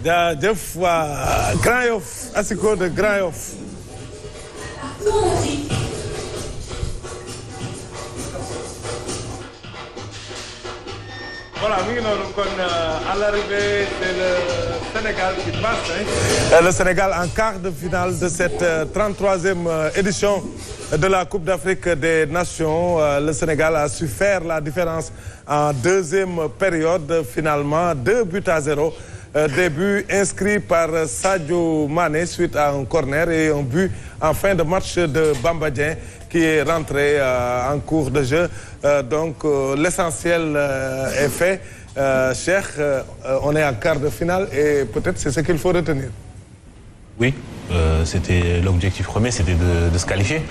jaajëf waa Grand Yoff Asiko de Grand Yoff. Voilà, mi ngi noonu kon à l'arrivée c'est le Sénégal qui passe. Le Sénégal en quart de finale de cette 33e édition de la Coupe d'Afrique des Nations. Le Sénégal a su faire la différence en deuxième période, finalement 2-0. Des buts inscrits par Sadio Mané suite à un corner et un but en fin de match de Bamba Dieng qui est rentré en cours de jeu. Donc l'essentiel est fait. Cheikh, on est en quart de finale et peut-être c'est ce qu'il faut retenir. Oui, c'était l'objectif premier, c'était de se qualifier.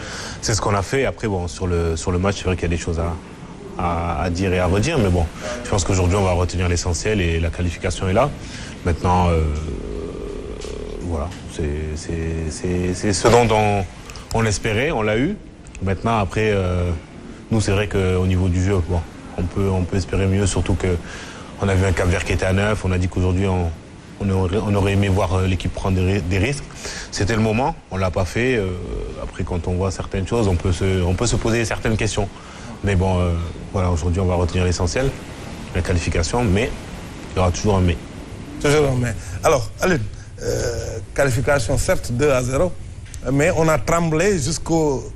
C'est ce qu'on a fait. Après, bon, sur le match, c'est vrai qu'il y a des choses à dire et à redire, mais bon, je pense qu'aujourd'hui, on va retenir l'essentiel et la qualification est là. Maintenant, voilà, c'est ce dont on l'espérait, on l'a eu. Maintenant, après, nous, c'est vrai qu'au niveau du jeu, bon, on peut espérer mieux, surtout qu'on a vu un Cap-Vert qui était à 9. On a dit qu'aujourd'hui, on aurait aimé voir l'équipe prendre des risques. C'était le moment, on ne l'a pas fait. Après, quand on voit certaines choses, on peut se poser certaines questions. Mais bon, voilà, aujourd'hui, on va retenir l'essentiel, la qualification, mais il y aura toujours un mais. Toujours un mais. Alors, Aline, qualification certes 2-0, mais on a tremblé jusqu'aux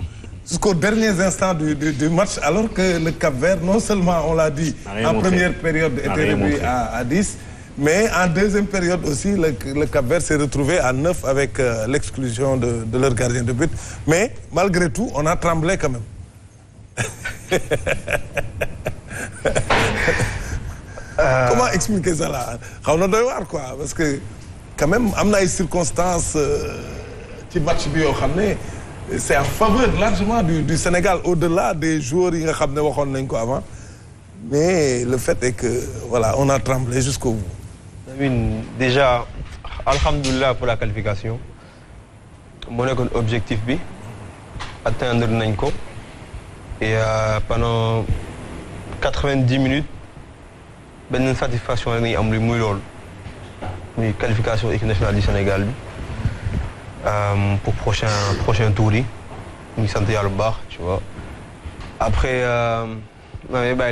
derniers instants du match, alors que le Cap-Vert, non seulement, on l'a dit, en première période était réduit à 10, mais en deuxième période aussi, le Cap-Vert s'est retrouvé à 9 avec l'exclusion de leur gardien de but. Mais malgré tout, on a tremblé quand même. Comment expliquer ça là? On doit voir quoi, parce que quand même, il y a des circonstances qui match bio, c'est en faveur largement du Sénégal, au-delà des joueurs qui ont avant. Mais le fait est que voilà, on a tremblé jusqu'au bout. Déjà, alhamdoulilah pour la qualification. Mon objectif B, atteindre Nenko. Et pendant 90 minutes, une satisfaction est une qualification équipe nationale du Sénégal pour prochain tour. Nous sommes à l'bar, tu vois. Après, je vais vous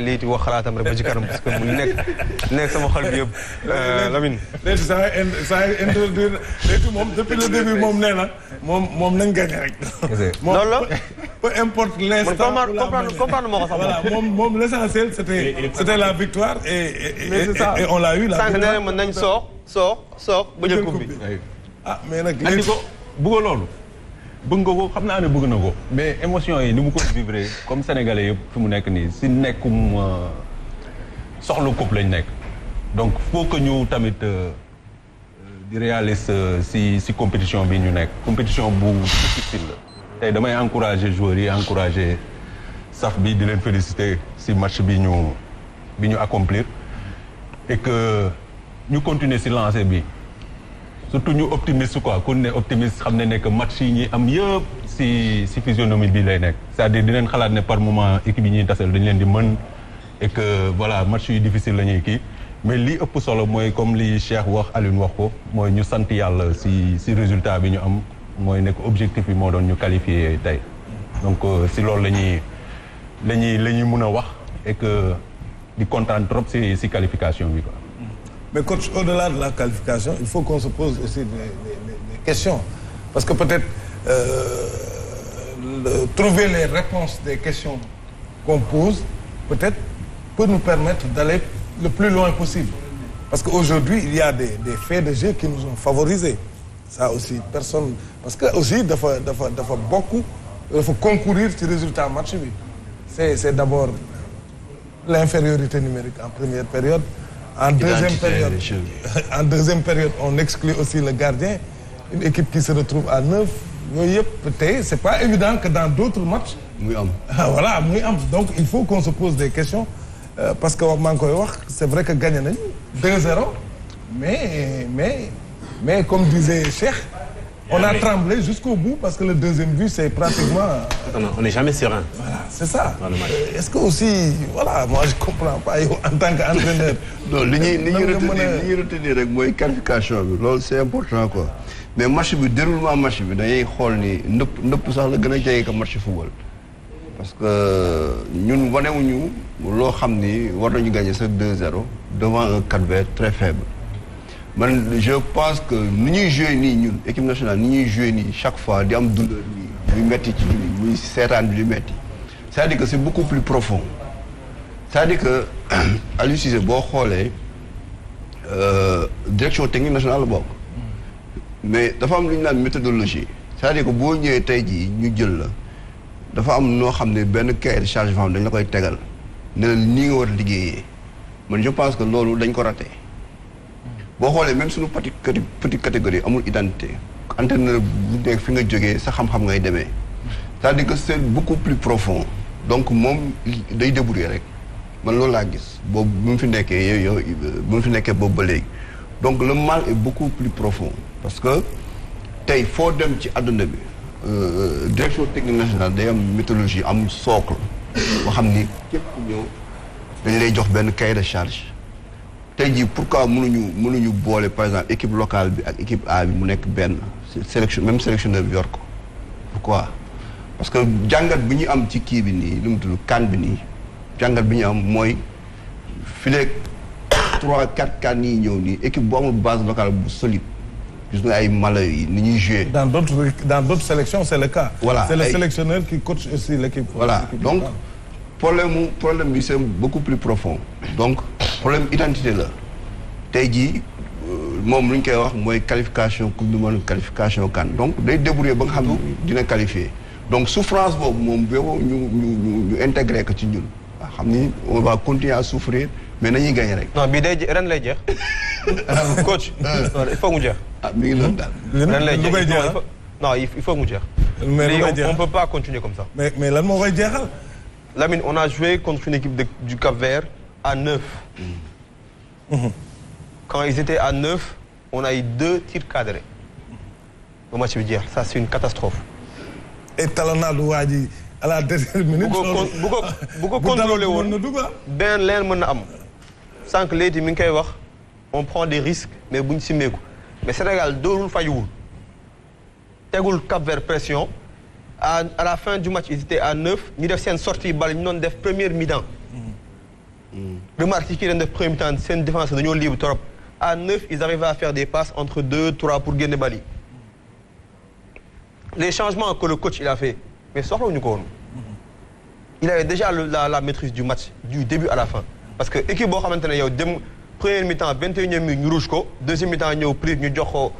dire parce que Lamine. Depuis le début, je gagné. Peu importe l'instant. Voilà, l'essentiel, c'était la victoire et on l'a eu. Sort, ah, mais nag bëgg nga ko xam naa ne bëgg na ko mais émotion yi ni mu ko vivre comme sénégalais yëpp fi mu nekk nii si nekkum soxla coupe lañ nekk donc faut que ñu tamit di réaliste si compétition bi ñu nekk compétition bu difficile la tey damay encourager joueurs yi encourager staff bi di leen féliciter si match bi ñu accomplir et que ñu continuer si lancer bi surtout ñu optimiste quoi ku ne optimiste xam ne que match yi ñi am yëpp si physionomie bi lay nekk c'est-à-dire dinañ xalaat ne par moment équipe yi ñuy tasel dañ leen di mën et que voilà match yi difficile la ñuy kii mais li ëpp solo mooy comme li Cheikh wax Alioune wax ko mooy ñu sant yàlla si résultat bi ñu am mooy nekk objectif bi moo doon ñu qualifier tey donc si loolu la ñuy mën a wax et que di kontaan trop si qualification bi quoi. Mais coach, au-delà de la qualification, il faut qu'on se pose aussi des questions. Parce que peut-être trouver les réponses des questions qu'on pose, peut-être, peut nous permettre d'aller le plus loin possible. Parce qu'aujourd'hui, il y a des faits de jeu qui nous ont favorisés. Ça aussi, personne... Parce que aussi, il faut concourir sur le résultat match. C'est d'abord l'infériorité numérique en première période. En deuxième période, on exclut aussi le gardien. Une équipe qui se retrouve à 9. C'est pas évident que dans d'autres matchs... Voilà, donc il faut qu'on se pose des questions. Parce que c'est vrai que gagner 2-0. Mais comme disait Cheikh, On a tremblé jusqu'au bout parce que le deuxième but, c'est pratiquement... On n'est jamais serein. Voilà, c'est ça. Est-ce que aussi, voilà, moi je comprends pas en tant qu'entraîneur. Non, li ñuy retenir rek mooy qualification bi loolu c'est important quoi. Mais match bi déroulement match bi dañuy xool ni ndëpp sax la gën a jege ko match football. Parce que ñun wanewuñu loo xam ni war nañu gagner sa 2-0 devant un Cap-Vert très faible. Man je pense que ni ñuy jouer nii ñun équipe nationale ni ñuy jouer nii chaque fois di am douleur nii muy metti ci ñun muy seetaan bi di metti. C'est-à-dire que c'est beaucoup plus profond. C'est-à-dire que Aliou Cissé boo xoolee direction technique nationale la bokk. Mais dafa am lu ñu naan méthodologie. C'est-à-dire que boo ñëwee tey jii ñu jël la dafa am noo xam ne benn cahier de charge dañ la koy tegal ne la nii nga war a liggéeyee man je pense que loolu dañ ko raté. boo xoolee même suñu petite catégorie amul identité entraîneur bu nekk fi nga jógee sa xam-xam ngay demee c'est-à-dire que c'est beaucoup plus profond donc moom day débrouiller rek man loolu laa gis boobu bu mu fi nekkee yow bu mu fi nekkee boobu ba léegi donc le mal est beaucoup plus profond parce que tey foo dem ci àdduna bi direction technique nationale day am méthodologie am socle boo xam ni képp ku ñëw dañ lay jox benn cahier de charge tey jii pourquoi mënuñu boole par exemple équipe locale bi ak équipe A bi mu nekk benn sélection même sélectionneur bi yor ko pourquoi parce que jàngat bi ñu am ci kii bi nii lu mu tudd CAN bi nii jàngat bi ñu am mooy fileeg 3-4 CAN yi ñëw nii équipe bu amul base locale bu solide gis nga ay Malawi yi ni ñuy jouer. Dans d'autres sélections c'est le cas. Voilà c'est le sélectionneur qui coach aussi l'équipe. Voilà donc problème bi c'est beaucoup plus profond donc problème identité la tey jii moom lu ñu koy wax mooy qualification coupe du monde qualification CAN donc day débrouiller ba nga xam ne dina qualifier donc souffrance boobu moom boo ñu intégré ko ci ñun waa xam ni on va continuer à souffrir mais nañuy gagner rek. non bii day ren lay jeex. coach. il faut mu jeex. ah mi ngi noonu daal. ren lay jeex non il faut mu jeex. mais on peut pas continuer comme ça. mais lan moo koy jeexal. Lamine, on a joué contre une équipe du Cap-Vert à 9. Quand ils étaient à 9, on a eu 2 tirs cadrés. Au match de hier, ça c'est une catastrophe. Et talonnade Ouadi à la dernière minute. Beaucoup contrôlé. Ben l'air mon am. Sans que les gens on prend des risques, mais bon si mais Sénégal deux roules failloul. Tegoul Cap-Vert pression. À la fin du match, ils étaient à 9. Nous avons une sortie balle, nous avons fait première mi-temps. Remarquez qu'ils ont fait première mi-temps, c'est une défense de libre. À 9, ils arrivaient à faire des passes entre 2, 3 pour gagner les balles. Les changements que le coach il a fait, mais il avait déjà la maîtrise du match, du début à la fin. Parce que l'équipe première mi-temps, 21e minute, nous rouge, deuxième mi-temps, nous pris, nous avons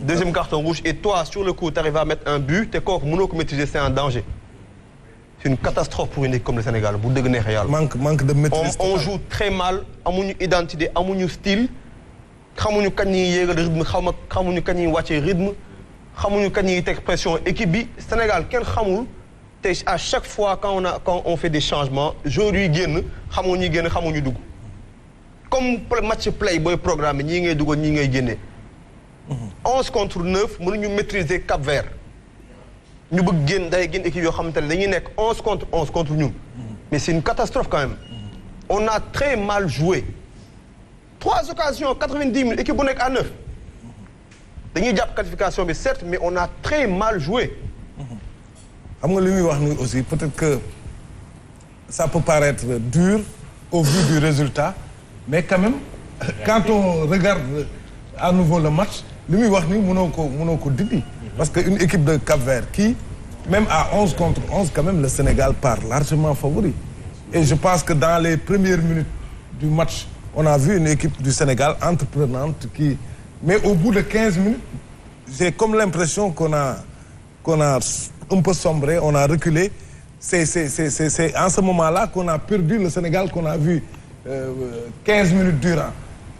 deuxième carton rouge et toi sur le coup tu arrives à mettre un but tes corps mënoo ko maîtriser c'est un danger. C'est une catastrophe pour une équipe comme le Sénégal bu dëgg neex yàlla. manque de maîtrise. On joue très mal amuñu identité amuñu style xamuñu kañ ñuy yéegal rythme xamuñu kañ ñuy wàccee rythme xamuñu kañ ñuy teg pression équipe bi Sénégal kenn xamul te à chaque fois quand on fait des changements joueurs yi génn xamuñu génn xamuñu dugg comme match play booy programme ñii ngay duggoon ñii ngay génnee. 11 contre 9 mënuñu maîtriser Cap-Vert ñu bëgg génn day génn équipe yoo xamante ne dañuy nekk 11 contre ñun. Mais c'est une catastrophe quand même. On a très mal joué. 3 occasions 90 minutes équipe bu nekk à 9. dañuy jàpp qualification bi certes mais on a très mal joué. xam nga li muy wax ni aussi peut-être que ça peut paraître dur au vu du résultat mais quand même quand on regarde à nouveau le match. li muy wax ni mënoo ko dindi parce que une équipe de Cap-Vert qui même à 11 contre 11 quand même le Sénégal part largement favori et je pense que dans les premières minutes du match on a vu une équipe du Sénégal entreprenante qui mais au bout de 15 minutes j'ai comme l'impression qu'on a un peu sombré on a reculé c'est en ce moment-là qu'on a perdu le Sénégal qu'on a vu 15 minutes durant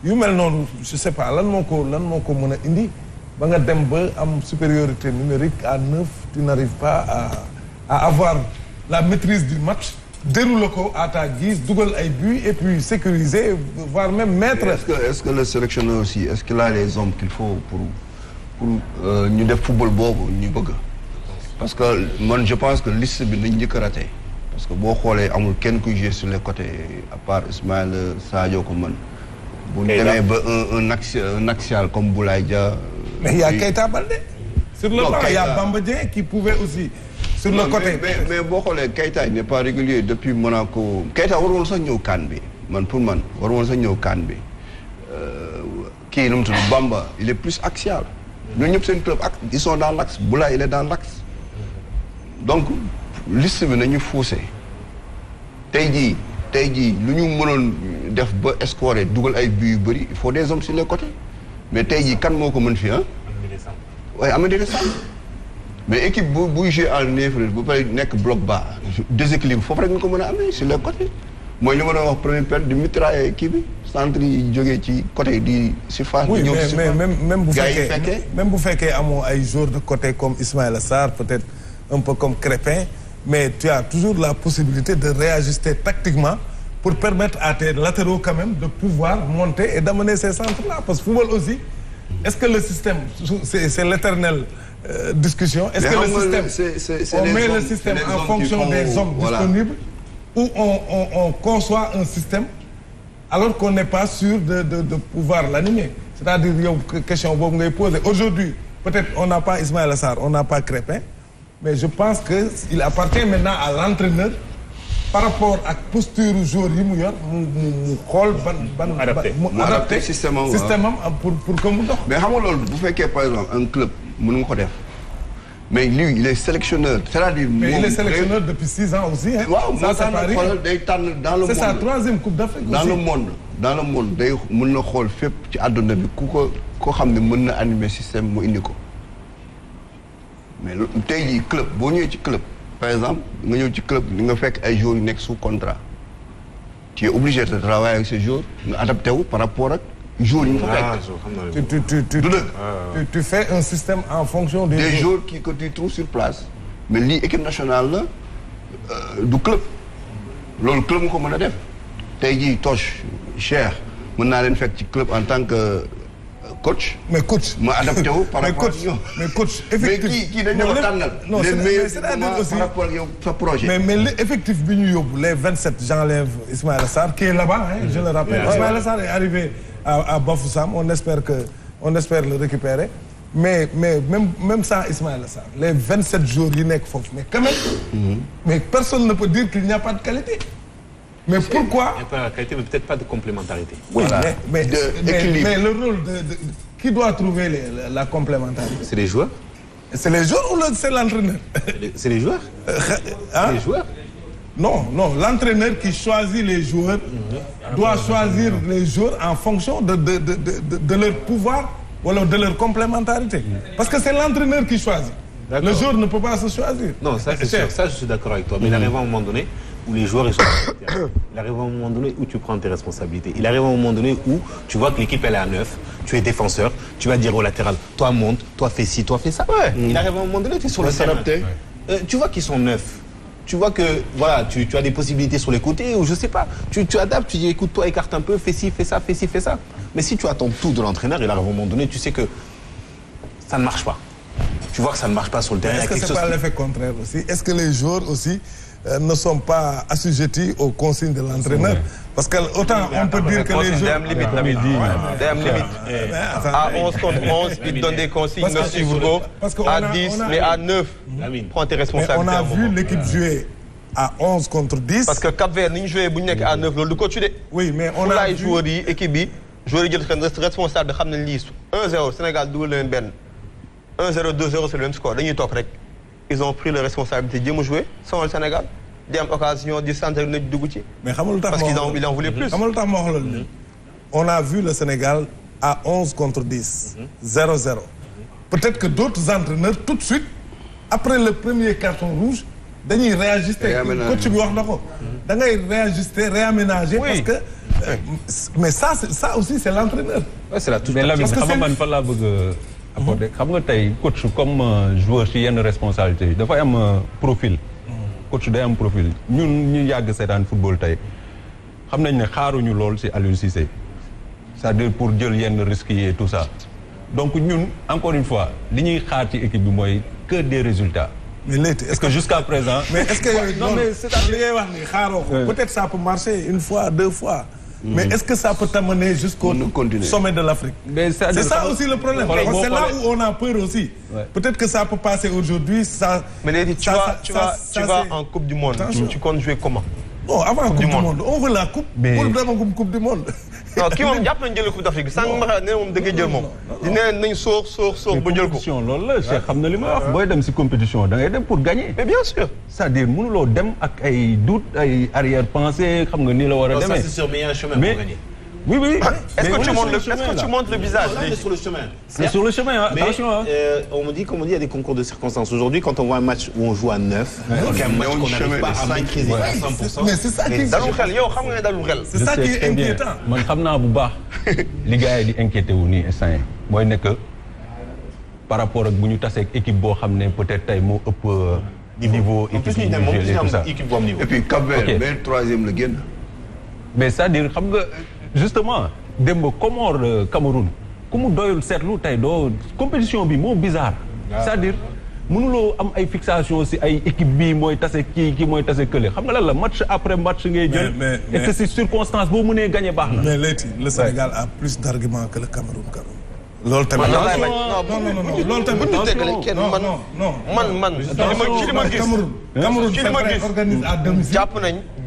yu mel noonu je sais pas lan moo ko mën a indi ba nga dem ba am supériorité numérique à 9 tu n'arrives pas à avoir la maîtrise du match déroule ko à ta guise dugal ay buts et puis sécuriser voire même mettre. Est-ce que le sélectionneur aussi est-ce qu'il a les hommes qu'il faut pour ñu def football boobu ñu bëgg. parce que man je pense que liste bi nañ njëkk a raté parce que boo xoolee amul kenn kuy jouer sur les côtés à part Ismaïla Sadio ko mën. bu ñu demee ba un axial comme Boulaye Dia. mais il y a Keita Baldé. sur le banc il y a Bamba Dieng qui pouvait aussi. sur le côté mais boo xoolee Keita il n'est pas régulier depuis Monaco. Keita war woon sax ñëw CAN bi man pour man war woon sax ñëw CAN bi kii nu mu tudd Bamba il est plus axial. ñooñu ñëpp seen club ils sont dans l'axe Boulaye il est dans l'axe donc liste bi nañu faussé tey jii lu ñu mënoon def ba scorer dugal ay buts yu bëri il faut des hommes sur les côtés mais tey jii kan moo ko mën fi ah. waaye am na des mais équipe buy jouer en inférieur bu pare nekk bloc bas déséquilibre foofu rek ñu ko mën a amee sur les côtés mooy li ma doon wax première période di mitrailler kii bi centre yi jógee ci côté di surface. oui ñëw mais même bu fekkee amoo ay joueurs de côté comme Ismaïla Sarr peut-être un peu comme Crépin mais tu as toujours la possibilité de réajuster tactiquement pour permettre à tes latéraux quand même de pouvoir monter et d'amener ces centres-là parce que football aussi est-ce que le système c'est l'éternelle discussion. Est-ce que le système on met le système en fonction des hommes disponibles ou on conçoit un système alors qu'on n'est pas sûr de pouvoir l'animer. C'est-à-dire yow question boobu ngay poser aujourd'hui peut-être on n'a pas Ismaïla Sarr on n'a pas Crépin mais je pense que il appartient maintenant à l'entraîneur par rapport ak posture joueur yi mu yor mu xool ban adapté système am pour que mu dox. mais xam nga loolu bu fekkee par exemple un club mënu nga ko def mais lui il est sélectionneur. c'est-à-dire mais il est sélectionneur depuis 6 ans aussi. waaw ça c'est pas rien day tànn dans le monde c'est sa 3e coupe d'Afrique aussi. dans le monde day mën na xool fépp ci àdduna bi ko xam ne mën na animer système mu indi ko mais tey jii club boo ñëwee ci club par exemple nga ñëw ci club li nga fekk ay joueurs yu nekk sous contrat tu es obligé de travailler avec ces joueurs nga adapté wu par rapport ak joueurs yi nga fa fekk. tu fais un système en fonction des joueurs que tu trouves sur place mais lii équipe nationale la du club loolu club nga ko mën a def tey jii Toch Cheikh mën naa leen fekk ci club en tant que coach. mais coach ma adapté wu par rapport ak ñoom. mais coach effectif mais kii dañu la tànnal. non c'est-à-dire aussi par rapport ak yow sa projet. mais l'effectif bi ñu yóbbu les 27 j'enlève Ismaïla Sarr qui est là-bas hein, je le rappelle. Ismaïla Sarr est arrivé à Bafoussam on espère le récupérer mais même sans Ismaïla Sarr les 27 joueurs yi nekk foofu mais quand même. mais personne ne peut dire qu'il n'y a pas de qualité. mais pourquoi il n'y a pas de qualité mais peut-être pas de complémentarité. oui voilà. mais le rôle de qui doit trouver la complémentarité. c'est les joueurs. c'est les joueurs ou c'est l'entraîneur. c'est les joueurs. Hein? Les joueurs. non l'entraîneur qui choisit les joueurs doit choisir les joueurs en fonction de leur pouvoir wala de leur complémentarité parce que c'est l'entraîneur qui choisit. Le joueur ne peut pas se choisir. Non, ça c'est sûr, ça je suis d'accord avec toi mais il arrive à un moment donné où les joueurs ils sont il arrive à un moment donné où tu prends tes responsabilités. Il arrive à un moment donné où tu vois que l'équipe elle est à 9, tu es défenseur, tu vas dire au latéral, toi monte, toi fais ci, toi fais ça. Ouais. Il arrive à un moment donné tu es sur le terrain. Tu vois qu'ils sont 9. Tu vois que voilà, tu as des possibilités sur les côtés ou je sais pas. Tu adaptes, tu dis écoute toi écarte un peu, fais ci, fais ça, fais ci, fais ça. Mais si tu attends tout de l'entraîneur, il arrive à un moment donné, tu sais que ça ne marche pas. Tu vois que ça ne marche pas sur le terrain. Est-ce que c'est pas l'effet contraire aussi? Est-ce que les joueurs aussi ne sont pas assujettis aux consignes de l'entraîneur? Parce que autant on peut dire que les joueurs... À 11 contre 11, ils te donnent des consignes, à 10, mais à 9, prends tes responsabilités. Mais on a vu l'équipe jouer à 11 contre 10. Parce que Cap-Vert, ni joué à 9, le coach de. Oui, mais on a vu... joueurs yi équipe bi, joueurs yi jël responsable de xam nañ lii 1-0 Sénégal dugal leen benn 1-0 2-0 c'est le même score dañuy toog rek. Ils ont pris la responsabilité jéem a jouer sans le Sénégal di am occasion di centre na dugg ci. mais xamul lu tax parce qu'ils en voulaient plus. xamul lu tax ma wax loolu. On a vu le Sénégal à 11 contre 10. 0-0. Peut-être que d'autres entraîneurs tout de suite après le premier carton rouge dañuy réajuster. coach bi wax na ko. da ngay réajuster réaménager. parce que mais ça aussi c'est l'entraîneur. Ouais, c'est la touche. mais Lamine xam nga man fa laa bëgg apporter xam nga tey coach comme joueur ci yenn responsabilité yi dafay am profil. coach day am profil ñun ñu yàgg seetaan football tey xam nañ ne xaaruñu lool ci Aliou Cissé c'est-à-dire pour jël yenn risques yi et tout ça donc ñun encore une fois li ñuy xaar ci équipe bi mooy que des résultats. mais léegi est-ce que jusqu'à présent. mais est-ce que non mais c'est li ngay wax ni xaaroo ko. peut-être ça peut marcher une fois 2 fois. mais est-ce que ça peut t'amener jusqu'au sommet de l'Afrique? Mais c'est ça aussi le problème. C'est là où on a peur aussi. Ouais. Peut-être que ça peut passer aujourd'hui. Ça. Mais tu vas en Coupe du Monde. Tu comptes jouer comment? Bon, avant Coupe du Monde, on veut la Coupe. Mais pour vraiment Coupe du Monde. non kii moom jàpp nañu jël Coupe d'Afrique sànq ma xam ne moom da ngay jël moom. dinañ nañ sóor ba jël ko. compétition loolu la Cheikh xam na li ma wax booy dem si compétition da ngay dem pour gagner. mais bien sûr. c'est-à-dire mënuloo dem ak ay doute ay arrière-pensée xam nga nii la war a demee. Ça c'est sûr, mais il y a un chemin pour gagner. Oui, oui. Est-ce que tu montes le visage? Là, on est sur le chemin. C'est sur le chemin, hein. Attention. Hein. On me dit, comme on dit, il y a des concours de circonstances. Aujourd'hui, quand on voit un match où on joue à 9, donc un match qu'on n'arrive pas à maîtriser à 100%. Mais c'est ça qui est c'est ça qui est inquiétant. Man xam naa bu baax li gars yi di inquiété wu nii instant yi mooy nekk par rapport ak bu ñu tasee ak équipe boo xam ne peut-être tey moo ëpp niveau équipe yi et tout ça. Et puis Cap-Vert mais 3e la génn. Mais c'est-à-dire xam nga justement démb Comores Cameroun ku mu doyul seetlu tey doo compétition bi moo bizarre. C'est-à-dire mënuloo am ay fixation si ay équipe bii mooy tase kii mooy tase kële xam nga lan la match après match ngay jël. et que si circonstance boo mënee gagner baax na. mais léegi le Sénégal a plus d'arguments que le Cameroun quand même. loolu tamit non loolu tamit Cameroun organise à domicile.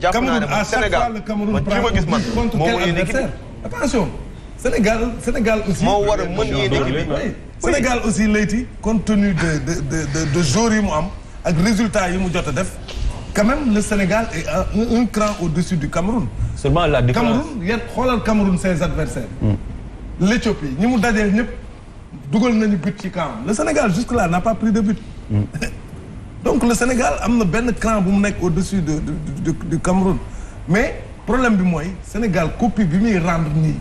jàpp naa ne Sénégal Cameroun man ma gis man contre quel adversaire attention Sénégal aussi moo war a mën yéen équipe bi Sénégal aussi layti compte tenu de joueurs yi mu am ak résultats yi mu jot a def quand même le Sénégal est un cran au-dessus du Cameroun. Seulement la différence Cameroun yéen xoolal Cameroun ses adversaires. L'Éthiopie ñi mu dajeel ñëpp dugal nañu but ci camp le Sénégal jusque-là n'a pas pris de but. donc le Sénégal am na benn cran bu mu nekk au-dessus du Cameroun mais problème bi mooy Sénégal copie bi muy rendre nii.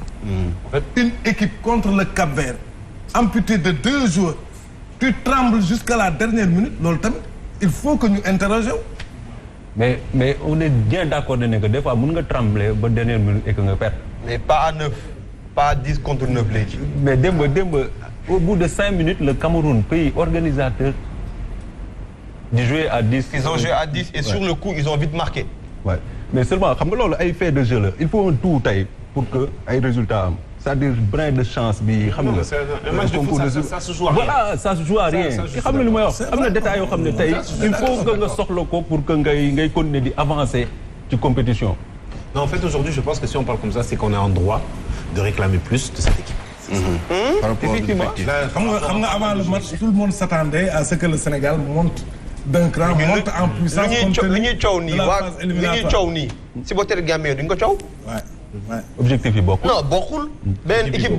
une équipe contre le Cap-Vert amputée de 2 joueurs tu trembles jusqu'à la dernière minute loolu tamit il faut que ñu interroger mais on est bien d'accord ne que des fois mën nga trembler ba dernière minute et que nga perdre. mais pas à 9. pas 10 contre 9 léegi. mais démb au bout de 5 minutes le Cameroun pays organisateur di jouer à 10. ils ont joué à 10 et sur le coup ils ont vite marqué. Ouais. mais seulement xam nga loolu ay fait de jeu la il faut un tout tey pour que ay résultats am c'est-à-dire brin de chance bi xam nga. un match de foot ça se joue à rien. voilà ça se joue à rien. ki xam nga li may wax am na détails yoo xam ne tey il faut que nga soxla ko pour que ngay continuer di avancer ci compétition. non en fait aujourd'hui je pense que si on parle comme ça c'est qu'on est en droit de réclamer plus de cette équipe. Effectivement. xam nga avant le match tout le monde s'attendait à ce que le Sénégal monte d'un cran monte en puissance. li ñuy coow nii supporter Gambien duñ ko coow. objectif yi bokkul. non bokkul. benn équipe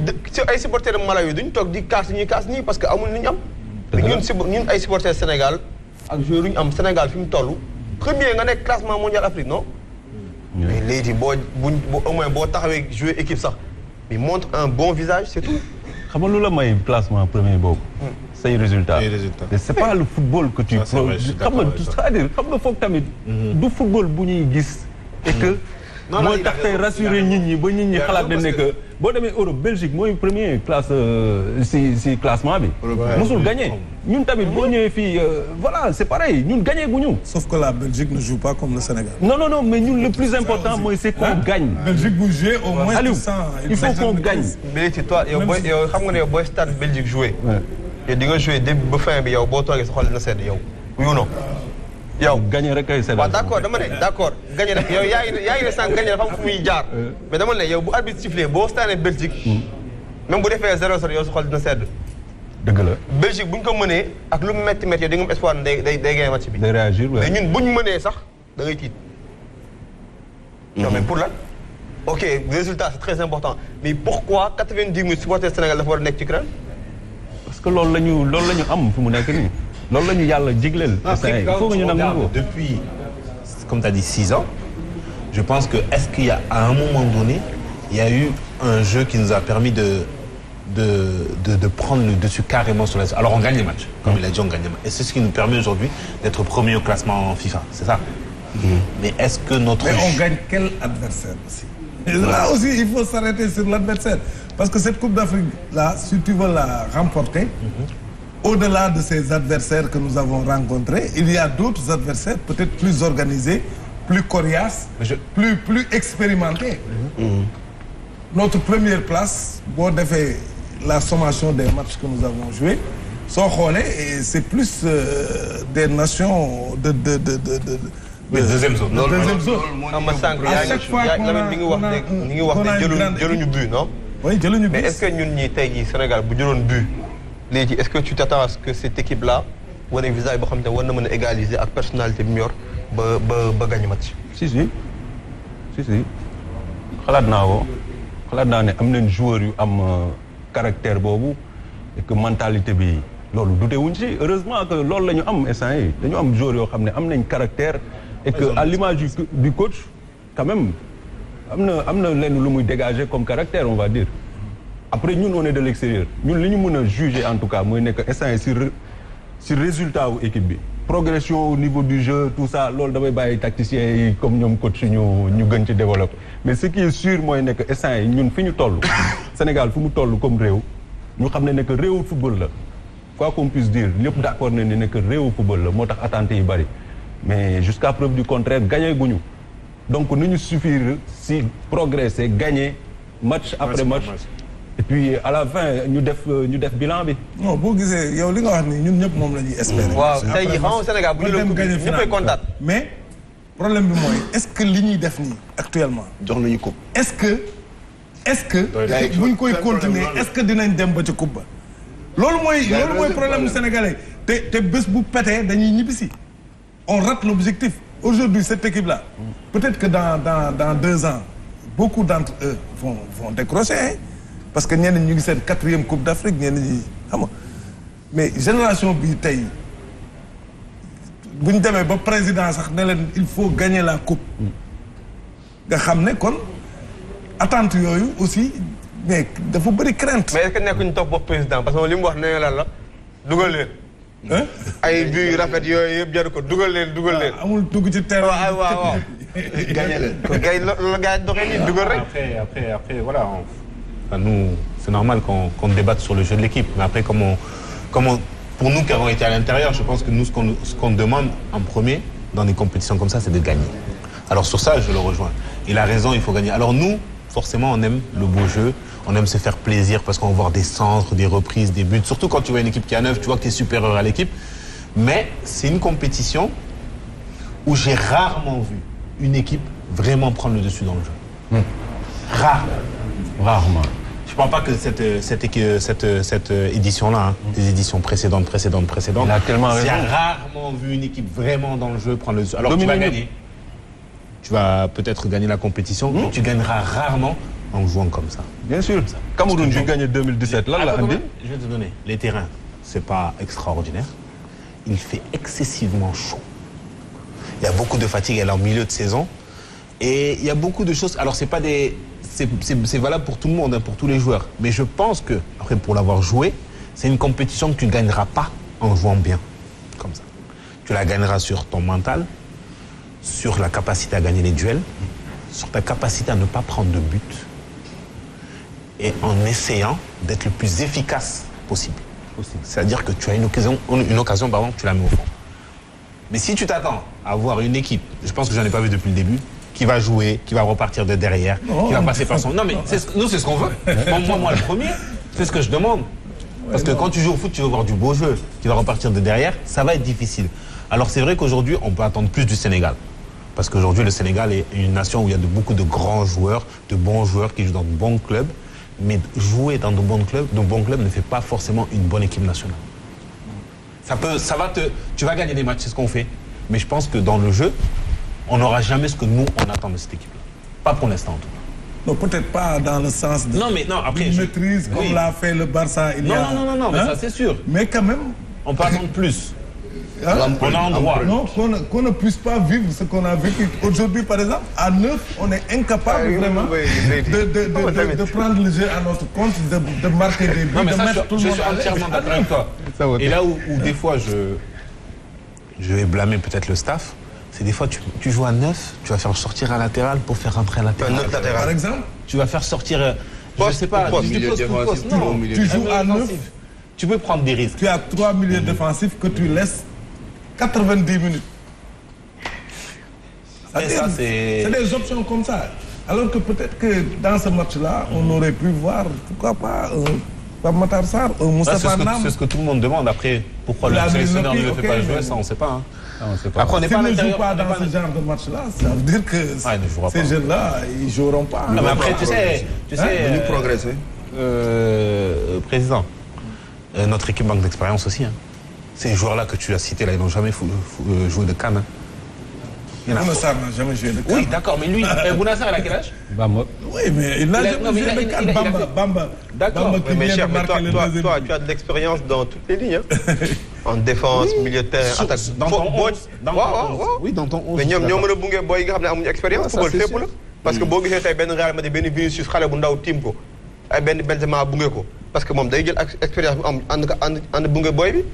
ay supporter Malawi duñ toog di kaas ñuy kaas nii parce que amul li ñu am. ñun ay supporter Sénégal ak joueur ñu am Sénégal fi mu toll. premier nga nekk classement mondial Afrique non. mais léegi au moins boo taxawee jouer équipe sax. il montre un bon visage c'est tout. xam nga lu la may classement premier boobu. say résultats. c'est pas le football que tu. xam nga c'est-à-dire xam nga foog tamit. du football bu ñuy gis. et que mooy tax tey rassurer nit ñi ba nit ñi xalaat ne que boo demee Europe Belgique mooy premier classe si classement bi. musul gagné ñun tamit boo ñëwee fii voilà c'est pareil ñun gagné gu ñu. sauf que la Belgique ne joue pas comme le Sénégal. non mais ñun le plus important mooy c'est qu'on gagne. Belgique bu jouer au moins. Aliou il faut qu'on gagne. mais ci toi yow xam nga ne yow booy stade Belgique jouer. yow di nga jouer début ba fin bi yow boo toogee sa xol dina sedd yow. oui non. yow gagné rek ay sedd. waaw d'accord dama ne d'accord gagné rek yow yaa ngi ne sànq gagné dafa am fu muy jaar. mais dama ne yow bu arbitre sifflé boo stade Belgique. même bu defee 0-0 yow sa xol dina sedd. dëgg la Belgique bu ñu ko mënee ak lu mu métti yow di nga am espoir ne day gagné match bi. day réagir mais ñun bu ñu mënee sax da ngay tiit. non mais pour lan. ok résultat c'est très important mais pourquoi 90 minutes supporter Sénégal dafa war a nekk ci CREN. parce que loolu la ñu am fu mu nekk nii. loolu la ñu yàlla jigleel. il faut que ñu nangu ko. depuis comme tu as dit 6 ans je pense que est-ce qu'il y a à un moment donné il y a eu un jeu qui nous a permis de prendre le dessus carrément sur la. Alors on gagne les matchs comme il a dit on gagne les matchs et c'est ce qui nous permet aujourd'hui d'être premier au classement FIFA c'est ça. Mais est-ce que notre... Mais on gagne quel adversaire aussi? Et là aussi, il faut s'arrêter sur l'adversaire. Parce que cette Coupe d'Afrique-là, si tu veux la remporter, au-delà de ces adversaires que nous avons rencontrés, il y a d'autres adversaires peut-être plus organisés, plus coriaces, plus expérimentés. Notre première place, bon, fait la sommation des matchs que nous avons joués, sont relais et c'est plus des nations de deuxième zone. Deuxième zone. À chaque fois qu'on a jëluñu but, non? Oui, jëluñu but. Mais est-ce que ñun ñii tey jii Sénégal bu jëloon but léegi est-ce que tu t'attends à ce que cette équipe-là wane visage boo xam ne war na mën a égaliser ak personnalité bi mu yor ba gagner match? si xalaat naa ne am nañ joueurs yu am caractère boobu et que mentalité bi loolu dute wuñ si heureusement que loolu la ñu am instant yi dañu am joueurs yoo xam ne am nañ caractère et que à l'image du coach quand même am na lenn lu muy dégager comme caractère on va dire. Après ñun on est de l'extérieur ñun li ñu mën a juger en tout cas mooy nekk instant yi si résultat wu équipe bi progression au niveau du jeu tout ça loolu damay bàyyi tacticiens yi comme ñoom coach ñu gën ci développer mais ce qui est sûr mooy nekk instant yi ñun fi ñu toll Sénégal fu mu toll comme réew ñu xam ne nekk réewu football la quoi qu'on puisse dire ñëpp d'accord na ne nekk réewu football la moo tax attentes yi bari mais jusqu'à preuve du contraire gagné guñu donc ni ñu suffire si progresser gagner match après match et puis à la fin ñu def bilan bi. non boo gisee yow li nga wax ni ñun ñëpp moom la ñuy espérer. waaw tey jii xam nga Sénégal bu ñu la coupe ñëppay kontaan. mais problème bi mooy est-ce que li ñuy def nii actuellement. jox nañu coupe. est-ce que. buñ koy continuer est-ce que dinañ dem ba ci coupe ba. loolu mooy problème mu sénégalais te bés bu pétee dañuy ñibbisi. on rate l'objectif. Aujourd'hui cette équipe-là. Peut-être que dans 2 ans beaucoup d'entre eux vont décrocher hein? Parce que ñenn ñu ngi seen 4e Coupe d'Afrique ñenn ñi xam nga mais génération bi tey bu ñu demee ba président sax ne leen il faut gagner la coupe nga xam ne kon attente yooyu aussi mais dafa bëri crainte. mais est-ce que nekkuñu toog bopp président parce que li mu wax nee lan la dugal leen. ay but yu rafet yooyu yëpp jaru ko dugal leen. amul dugg ci terrain. waaw. gagné leen. gars yi loolu gars yi doxee nii dugal rek. Après voilà. Nous, c'est normal qu'on débatte sur le jeu de l'équipe, mais après, comment, pour nous qui avons été à l'intérieur, je pense que nous, ce qu'on demande en premier dans des compétitions comme ça, c'est de gagner. Alors sur ça, je le rejoins. Il a raison, il faut gagner. Alors nous, forcément, on aime le beau jeu, on aime se faire plaisir parce qu'on va voir des centres, des reprises, des buts. Surtout quand tu vois une équipe qui est à 9, tu vois que tu es supérieur à l'équipe. Mais c'est une compétition où j'ai rarement vu une équipe vraiment prendre le dessus dans le jeu. Rarement. Je ne parle pas que cette édition-là, hein, des éditions précédentes. Il a tellement raison. J'ai rarement vu une équipe vraiment dans le jeu prendre le dessus. Alors tu vas gagner. Tu vas peut-être gagner la compétition, mais tu gagneras rarement en jouant comme ça. Bien sûr. Cameroun, j'ai gagné 2017. Là, je vais te donner. Les terrains, c'est pas extraordinaire. Il fait excessivement chaud. Il y a beaucoup de fatigue, elle est en milieu de saison. Et il y a beaucoup de choses. Alors, c'est pas des... C'est valable pour tout le monde, hein, pour tous les joueurs. Mais je pense que, après, pour l'avoir joué, c'est une compétition que tu ne gagneras pas en jouant bien. Comme ça. Tu la gagneras sur ton mental, sur la capacité à gagner les duels, sur ta capacité à ne pas prendre de but et en essayant d'être le plus efficace possible. C'est-à-dire que tu as une occasion, pardon, tu la mets au fond. Mais si tu t'attends à avoir une équipe, je pense que j'en ai pas vu depuis le début, qui va jouer, qui va repartir de derrière, qui va passer par son... Non mais nous c'est ce qu'on veut. Moi le premier, c'est ce que je demande. Parce que quand tu joues au foot, tu veux voir du beau jeu, qui va repartir de derrière, ça va être difficile. Alors c'est vrai qu'aujourd'hui, on peut attendre plus du Sénégal. Parce qu'aujourd'hui, le Sénégal est une nation où il y a beaucoup de grands joueurs, de bons joueurs qui jouent dans de bons clubs. Mais jouer dans de bons clubs ne fait pas forcément une bonne équipe nationale. Tu vas gagner des matchs, c'est ce qu'on fait. Mais je pense que dans le jeu, on n'aura jamais ce que nous, on attend de cette équipe-là. Pas pour l'instant, en tout cas. Non, peut-être pas dans le sens de... Non, mais non, après... Une maîtrise comme l'a fait le Barça il y a... Non, mais ça c'est sûr. Mais quand même... On peut attendre plus. On a un droit. Non, qu'on ne puisse pas vivre ce qu'on a vécu. Aujourd'hui, par exemple, à 9, on est incapable vraiment de prendre le jeu à notre compte, de marquer des buts, de mettre tout le monde à l'aise. Je suis entièrement d'accord avec toi. Et là où des fois, je vais blâmer peut-être le staff, c'est des fois tu joues à 9, tu vas faire sortir un latéral pour faire rentrer un latéral. Par exemple, tu vas faire sortir, je sais pas, non, tu joues à 9. Tu peux prendre des risques. Tu as 3 milieux défensifs que tu laisses 90 minutes. C'est des options comme ça. Alors que peut-être que dans ce match-là, on aurait pu voir, pourquoi pas, Pape Matar Sarr, Moustapha Nam. C'est ce que tout le monde demande. Après, pourquoi le sélectionneur ne le fait pas jouer, ça on ne sait pas. Après, on n'est pas à l'intérieur. S'ils ne jouent pas dans ce genre de match-là, ça veut dire que ces jeunes-là, ils ne joueront pas. Mais après, tu sais, nous progresser. Président, notre équipe manque d'expérience aussi. Ces joueurs-là que tu as cités, là, ils n'ont jamais joué de CAN. Bounassar n'a jamais joué de CAN. Oui, d'accord, mais lui, Bounassar, il a quel âge? Oui, mais il n'a jamais joué de CAN. Bamba. D'accord, mais cher, toi, tu as de l'expérience dans toutes les lignes. En défense, milieu de terrain, attaque. Dans ton 11. Oui, dans ton 11. Mais ñoom ñoo mën a bunge booy yi nga xam ne amuñu expérience. football fépp la. parce que boo gisee tey benn Real Madrid benn Vinicius xale bu ndaw tiim ko ay benn Benzema bunge ko parce que moom day jël expérience bu am ànd bunge booy bi.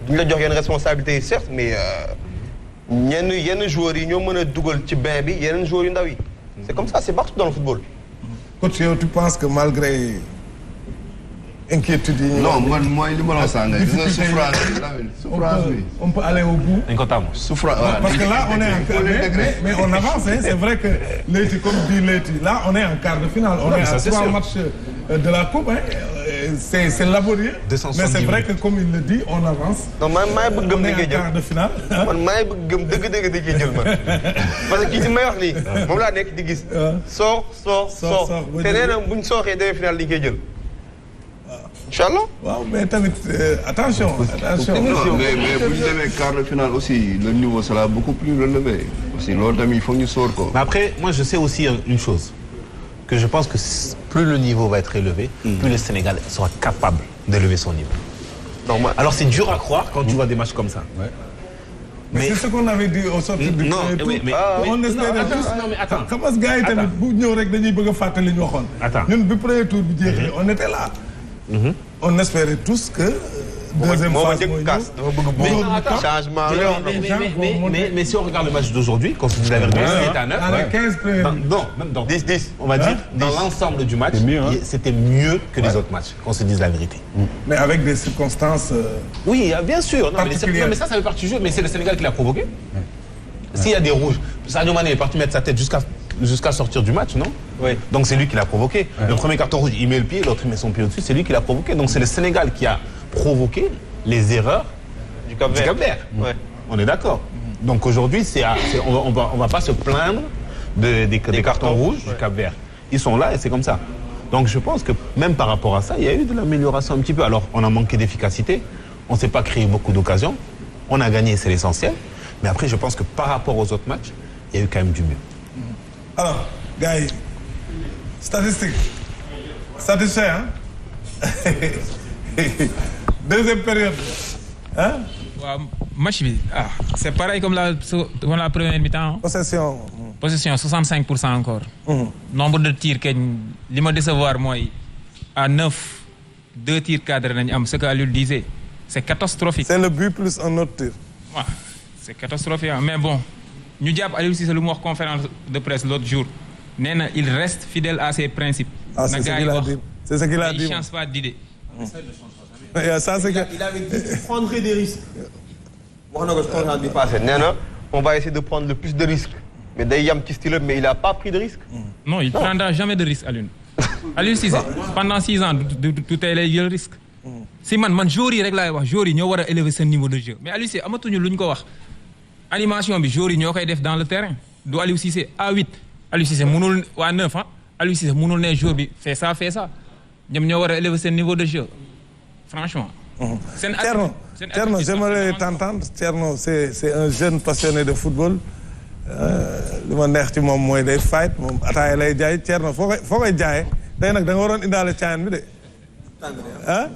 duñ la jox yenn responsabilités yi certes mais yenn joueurs yi ñoo mën a dugal ci bain bi yeneen joueurs yu ndaw yi. c'est comme ça c'est partout dans le football. Coach, yow tu penses que malgré inquiétude yi. non man mooy li ma la sànga gis nga souffrance bi on peut aller au bout. dañ ko tàmm. Parce que là on est en quart mais on avance c'est vrai que Leyti comme dit Leyti là on est en quart de finale. On est à 3 matchs de la coupe c'est laborieux. Mais c'est vrai que comme il le dit on avance. non man maay bëgg gëm on ni est ngay en jël quart de finale. man maay bëgg gëm dëgg-dëgg di koy jël man parce que kii si may wax nii moom laa nekk di gis. soor te nee na buñ sooxee demi finale di koy jël. Inch'Allah. waaw mais tamit attention. non mais bu ñu demee quart de finale aussi le niveau sera beaucoup plus relevé aussi loolu tamit il faut ñu sóor ko. Mais après moi je sais aussi une chose que je pense que plus le niveau va être élevé, plus le Sénégal sera capable d'élever son niveau. Normal. Alors c'est dur à croire quand tu vois des matchs comme ça. Ouais. Mais c'est ce qu'on avait dit au sortir du premier tour. On espérait tous. Non mais attends. Xam nga gars yi tamit bu ñëw rek dañuy bëgg a fàttali li ñu waxoon. ñun bi premier tour bi jeexee on était là. On espérait tous que deuxième phase mooy ñëw. changement Mais si on regarde le match d'aujourd'hui, quand on dit la vérité, c'était à 9. Dans les 15 premiers. Non, même dans 10, on va dire, dans l'ensemble du match, c'était mieux que les autres matchs, qu'on se dise la vérité. Mais avec des circonstances. Oui, bien sûr. Non, mais ça fait partie du jeu. Mais c'est le Sénégal qui l'a provoqué. S'il y a des rouges, Sadio Mané est parti mettre sa tête jusqu'à sortir du match, non? Oui. Donc c'est lui qui l'a provoqué. Le premier carton rouge, il met le pied, l'autre il met son pied au-dessus, c'est lui qui l'a provoqué. Donc c'est le Sénégal qui a provoqué les erreurs du Cap-Vert. Ouais. On est d'accord. Donc aujourd'hui, on va pas se plaindre des cartons rouges du Cap-Vert. Ils sont là et c'est comme ça. Donc je pense que même par rapport à ça, il y a eu de l'amélioration un petit peu. Alors on a manqué d'efficacité, on ne s'est pas créé beaucoup d'occasions. On a gagné, c'est l'essentiel. Mais après, je pense que par rapport aux autres matchs, il y a eu quand même du mieux. Alors, gars yi statistique satisfait hein. Deuxième période hein. waaw match bi c'est pareil comme la première mi-temps. Possession 65% encore. Nombre de tirs que li ma décevoir mooy à 9 2 tirs cadrés nañu am ce que Aliou disait c'est catastrophique. C'est le but plus un autre tir. waaw c'est catastrophique mais bon ñu jàpp Aliou Cissé lu mu wax conférence de presse l'autre jour nee na il reste fidèle à ses principes. C'est ce qu'il a dit. C'est ce qu'il a dit. Il ne change pas d'idée. Ça c'est que il avait dit qu'il prendrait des risques. wax na ko conférence bi passé nee na on va essayer de prendre le plus de risques mais day yam ci style mais il a pas pris de risque. Non, il prendra jamais de risque Aliou. Aliou Cissé pendant 6 ans du tey lay jël risque. Si man joueurs yi rek laay wax joueurs yi ñoo war a élever seen niveau de jeu mais Aliou Cissé amatuñu lu ñu ko wax animation bi joueurs yi ñoo koy def dans le terrain du Aliou Cissé à 8 Aliou Cissé mënul waa 9 Aliou Cissé mënul ne joueur bi fait ça ñoom ñoo war a élever seen niveau de jeu franchement. Thierno, j'aimerais t'entendre. Thierno, c'est un jeune passionné de football. Li ma neex ci moom mooy day fight moom ataaya lay jaay Thierno foo koy jaayee tey nag da nga waroon indaale caayan bi de ah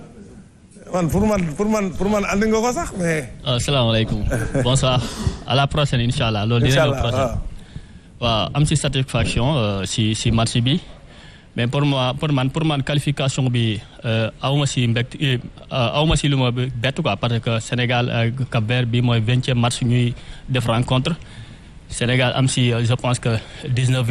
man pour man andi nga ko sax mais. Asalaamaaleykum bonsoir à la prochaine incha allah loolu dina ñëw prochaine waaw am ci satisfaction si match bi mais pour man qualification bi awma si lu ma bett quoi parce que Sénégal Cap-Vert bi mooy 20e match ñuy def rencontre Sénégal am si je pense que 19